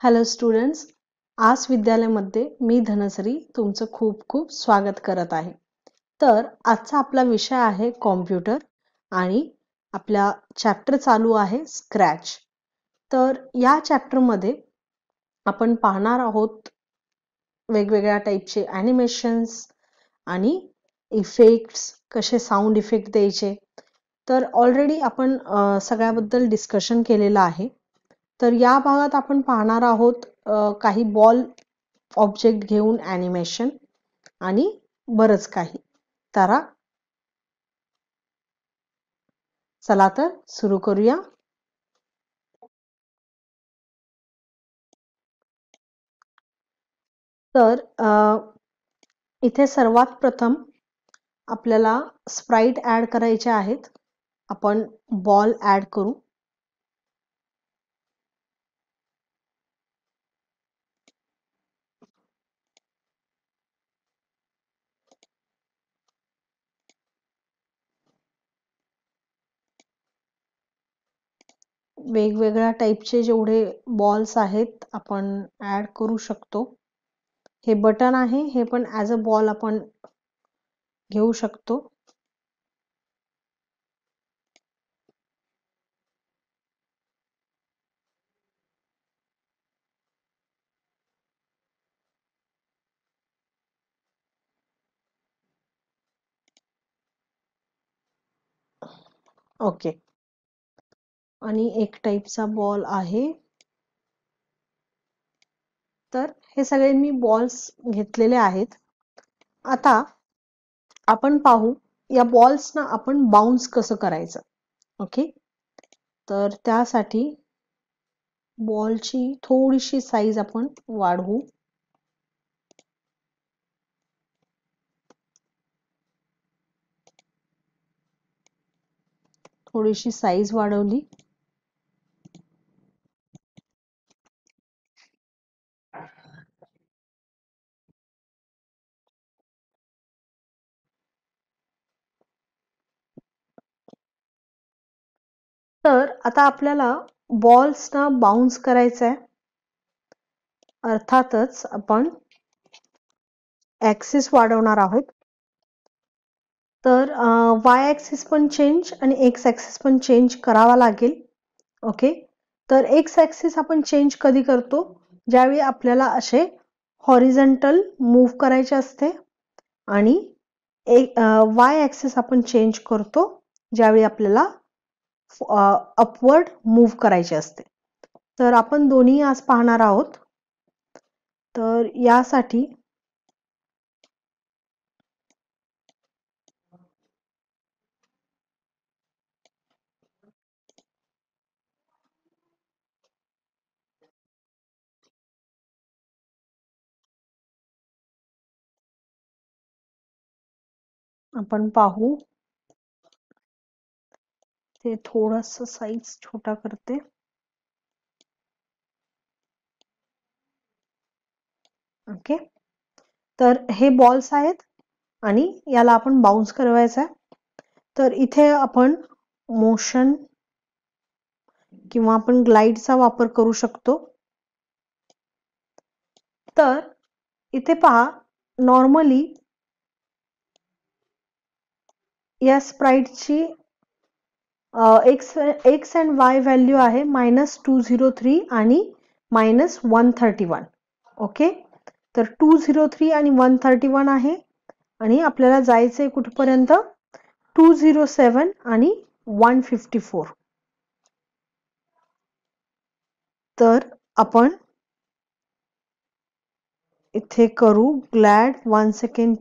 Hello students, आज विद्यालयामध्ये मी धनश्री तुमचं खूप खूप स्वागत करत आहे. तर आजचा आपला विषय आहे कॉम्प्युटर आणि आपला चॅप्टर चालू आहे स्क्रॅच. तर या चॅप्टरमध्ये आपण पाहणार आहोत वेगवेगळ्या टाईपचे ॲनिमेशन्स आणि इफेक्ट्स, कसे साऊंड इफेक्ट द्यायचे. तर ऑलरेडी आपण सगळ्याबद्दल डिस्कशन केलेलं आहे. तर या भागात आपण पाहणार आहोत काही बॉल ऑब्जेक्ट घेऊन ॲनिमेशन आणि बरंच काही. तर चला तर सुरू करूया. तर इथे सर्वात प्रथम आपल्याला स्प्राइट ॲड करायचे आहेत. आपण बॉल ॲड करू. वेगवेगळ्या टाईपचे जेवढे बॉल्स आहेत आपण ॲड करू शकतो. हे बटन आहे, हे पण ॲज अ बॉल आपण घेऊ शकतो. ओके. आणि एक टाईपचा बॉल आहे. तर हे सगळे मी बॉल्स घेतलेले आहेत. आता आपण पाहू या बॉल्सना आपण बाउन्स कसं करायचं. ओके. तर त्यासाठी बॉलची थोडीशी साईज आपण वाढवू. थोडीशी साईज वाढवली. तर आता आपल्याला बॉल्सना बाउन्स करायचं आहे. अर्थातच आपण ॲक्सिस वाढवणार आहोत. तर वाय ॲक्सिस पण चेंज आणि एक्स ॲक्सिस पण चेंज करावा लागेल. ओके. तर एक्स ॲक्सिस आपण चेंज कधी करतो? ज्यावेळी आपल्याला असे हॉरिझॉन्टल मूव्ह करायचे असते आणि वाय ॲक्सिस आपण चेंज करतो ज्यावेळी आपल्याला अपवर्ड मूव्ह करायचे असते. तर आपण दोन्ही आज पाहणार आहोत. तर यासाठी आपण पाहू. ते थोडस साईज छोटा करते. ओके. तर हे बॉल्स आहेत आणि याला आपण बाउन्स करवायचा आहे. तर इथे आपण मोशन किंवा आपण ग्लाइडचा वापर करू शकतो. तर इथे पहा, नॉर्मली या स्प्राइटची एक्स अँड वाय व्हॅल्यू आहे -203 आणि -131. ओके. तर 203 आणि 131 आहे आणि आपल्याला जायचंय कुठपर्यंत? 207 आणि 154. तर आपण इथे करू ग्लॅड 1 सेकंड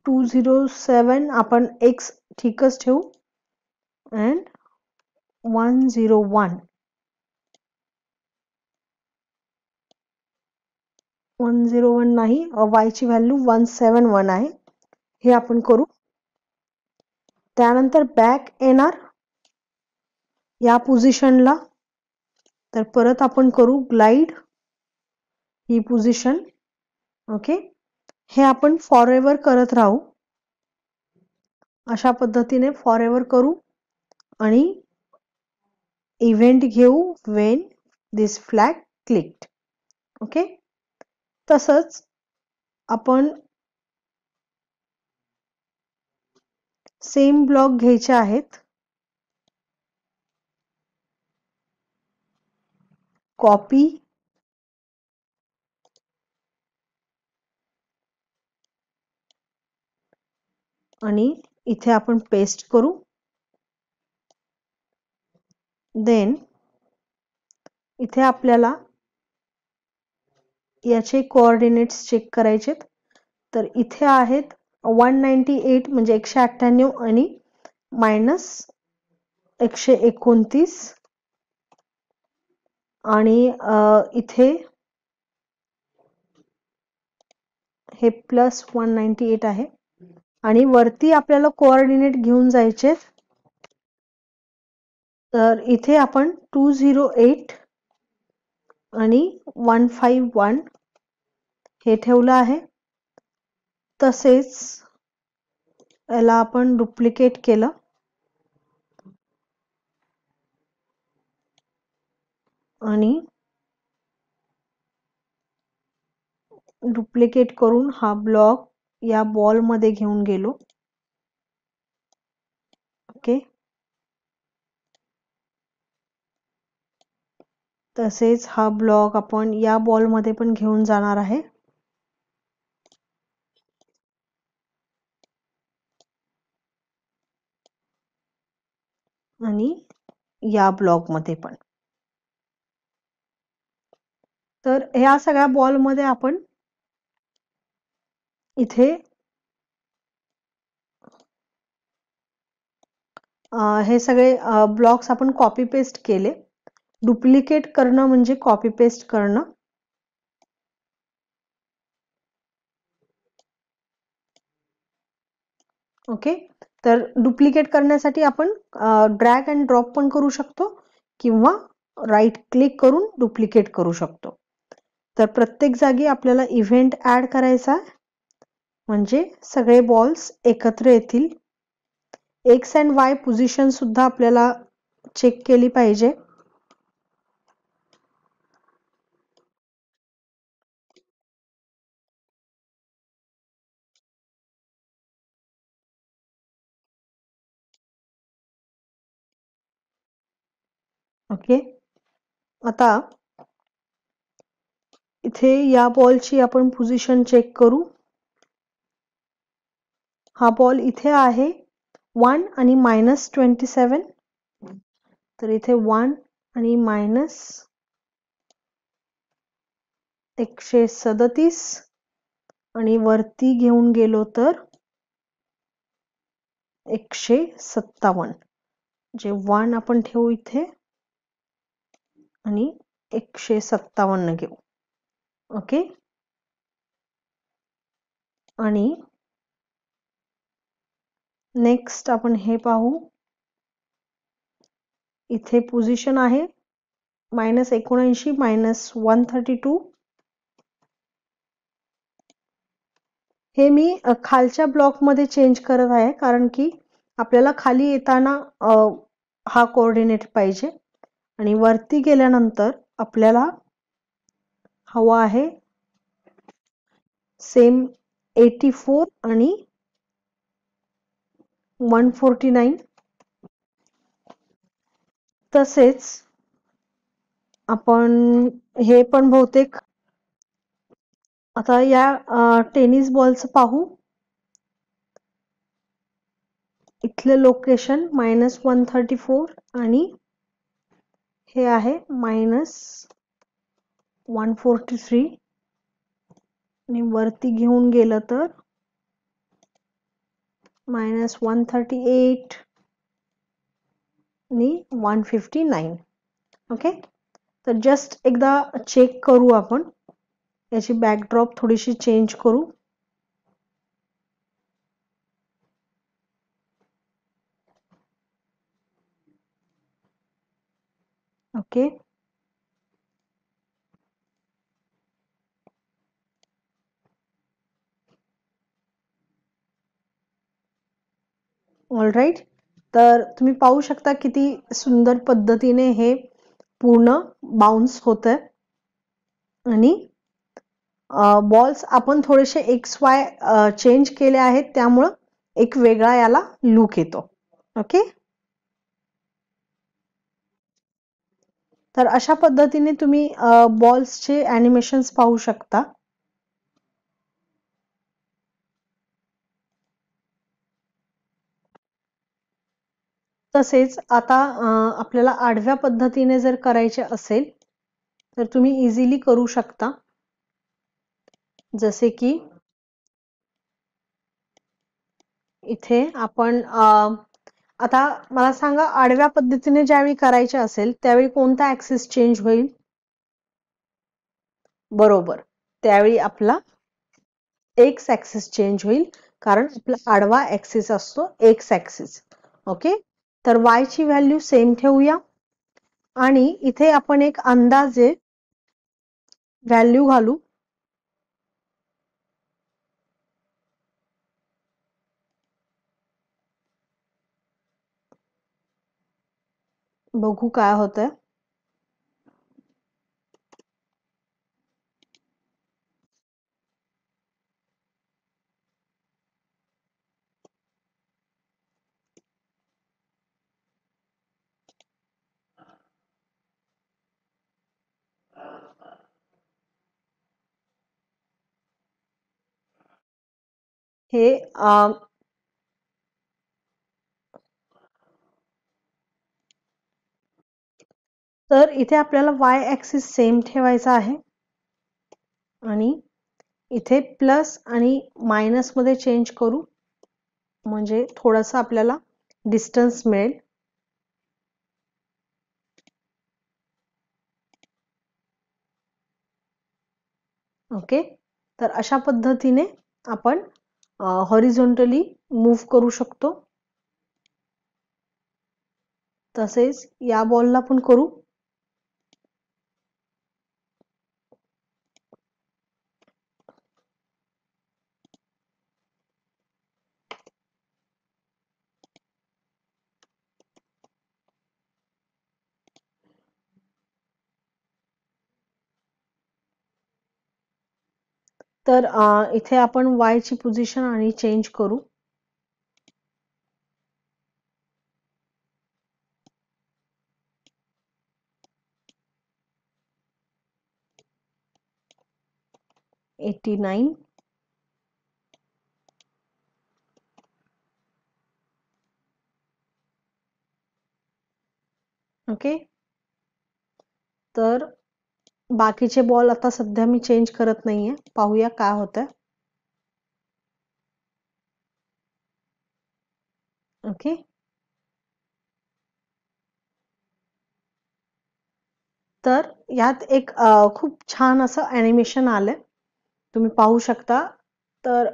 207 आपण एक्स ठीकच ठेवू अँड 101 नाही, y ची व्हॅल्यू 171 आहे. हे आपण करू. त्यानंतर बॅक येणार या पोझिशनला. तर परत आपण करू ग्लाइड ही पोझिशन. ओके. हे आपण फॉरएव्हर करत राहू. अशा पद्धतीने फॉरएव्हर करू आणि इव्हेंट घेऊ when this flag clicked. Okay, तसंच आपण सेम ब्लॉक घ्यायचे आहेत. कॉपी आणि इथे आपण पेस्ट करू. देन इथे आपल्याला याचे कोऑर्डिनेट्स चेक करायचेत. तर इथे आहेत 198 म्हणजे 198 आणि मायनस 129 आणि इथे हे प्लस 198 आहे आणि वरती आपल्याला कोऑर्डिनेट घेऊन जायचे. तर इथे आपण 208 आणि 151 हे ठेवलं आहे. तसेच याला आपण डुप्लिकेट केलं आणि डुप्लिकेट करून हा ब्लॉक या बॉल मध्ये घेऊन गेलो. ओके, तसेच हा ब्लॉक आपण या बॉल मध्ये पण घेऊन जाणार आहे. आणि या ब्लॉक मध्ये पण. तर ह्या सगळ्या बॉल मध्ये आपण इथे हे सगळे ब्लॉक्स आपण कॉपी पेस्ट केले. डुप्लिकेट करणं म्हणजे कॉपी पेस्ट करणं. ओके, तर डुप्लिकेट करण्यासाठी आपण ड्रॅग अँड ड्रॉप पण करू शकतो किंवा राईट क्लिक करून डुप्लिकेट करू शकतो. तर प्रत्येक जागी आपल्याला इव्हेंट ऍड करायचा म्हणजे सगळे बॉल्स एकत्र येतील. एक्स अँड वाय पोझिशन सुद्धा आपल्याला चेक केली पाहिजे. ओके, आता इथे या बॉलची आपण पोझिशन चेक करू. हा बॉल इथे आहे 1 आणि -27. तर इथे 1 आणि -137 आणि वरती घेऊन गेलो तर 157. जे 1 आपण ठेवू इथे आणि 157 घेऊ. ओके, आणि नेक्स्ट आपण हे पाहू. इथे पोझिशन आहे -79 -132. हे मी खालच्या ब्लॉक मध्ये चेंज करत आहे कारण की आपल्याला खाली येताना हा कोऑर्डिनेट पाहिजे आणि वरती गेल्यानंतर आपल्याला हवा आहे सेम 84 आणि 149. तसेच आपण हे पण बहुतेक आता या टेनिस बॉलचं पाहू. इथले लोकेशन -134 आणि हे आहे -143 आणि वरती घेऊन गेलं तर -138 आणि 159. ओके, तर जस्ट एकदा चेक करू आपण. याची बॅकड्रॉप थोडीशी चेंज करू. Okay, all right. तर तुम्ही पाहू शकता किती सुंदर पद्धतीने हे पूर्ण बाउन्स होत आहे. आणि बॉल्स आपण थोडेसे एक्स वाय चेंज केले आहेत, त्यामुळं एक वेगळा याला लुक येतो. ओके, तर अशा पद्धतीने तुम्ही बॉल्सचे ॲनिमेशन्स पाहू शकता. तसेच आता आपल्याला आडव्या पद्धतीने जर करायचे असेल तर तुम्ही इझिली करू शकता. जसे की इथे आपण आता मला सांगा, आडव्या पद्धतीने ज्यावेळी करायचे असेल त्यावेळी कोणता ऍक्सिस चेंज होईल? बरोबर, त्यावेळी आपला एक्स ऍक्सिस चेंज होईल, कारण आपला आडवा ऍक्सिस असतो एक्स ऍक्सिस. ओके, तर वाय ची व्हॅल्यू सेम ठेवूया आणि इथे आपण एक अंदाजे व्हॅल्यू घालू. बघू काय होतंय. हे तर इथे आपल्याला वाय ऍक्सिस सेम ठेवायचा आहे आणि इथे प्लस आणि मायनस मध्ये चेंज करू, म्हणजे थोडंसं आपल्याला डिस्टन्स मिळेल. ओके, तर अशा पद्धतीने आपण हॉरिझॉन्टली मूव्ह करू शकतो. तसेच या बॉलला पण करू. तर इथे आपण वाय ची पोझिशन आणि चेंज करू. $89. ओके, तर बाकीचे बॉल आता सध्या मी चेंज करत नाहीये, पाहूया काय होतंय. ओके, तर यात एक खूप छान असं ॲनिमेशन आलंय, तुम्ही पाहू शकता. तर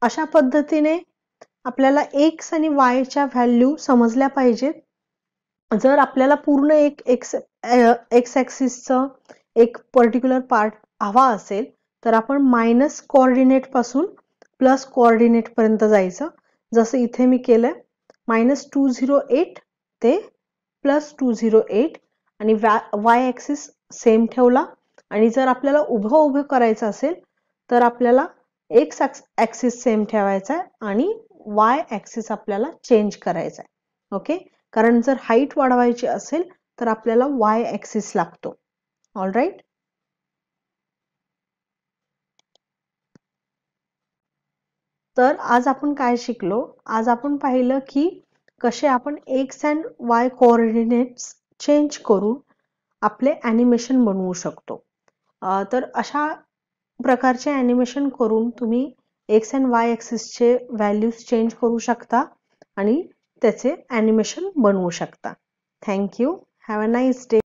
अशा पद्धतीने आपल्याला एक्स आणि वायच्या व्हॅल्यू समजल्या पाहिजेत. जर आपल्याला पूर्ण एक एक्स ॲक्सिसचं एक पर्टिक्युलर पार्ट हवा असेल तर आपण मायनस कोऑर्डिनेट पासून प्लस कोऑर्डिनेट पर्यंत जायचं. जसं इथे मी केलंय, -208 ते +208 आणि वाय ॲक्सिस सेम ठेवला. आणि जर आपल्याला उभं उभं करायचं असेल तर आपल्याला एक्स ॲक्सिस सेम ठेवायचा आहे आणि वाय ॲक्सिस आपल्याला चेंज करायचा आहे. ओके, कारण जर हाईट वाढवायची असेल तर आपल्याला वाय ॲक्सिस लागतो. ऑल राईट, तर आज आपण काय शिकलो? आज आपण पाहिलं की कसे आपण x and Y coordinates change करून आपले ॲनिमेशन बनवू शकतो. तर अशा प्रकारचे ॲनिमेशन करून तुम्ही एक्स अँड वाय ॲक्सिसचे व्हॅल्यूज चेंज करू शकता आणि त्याचे ॲनिमेशन बनवू शकता. Thank you. Have a nice day.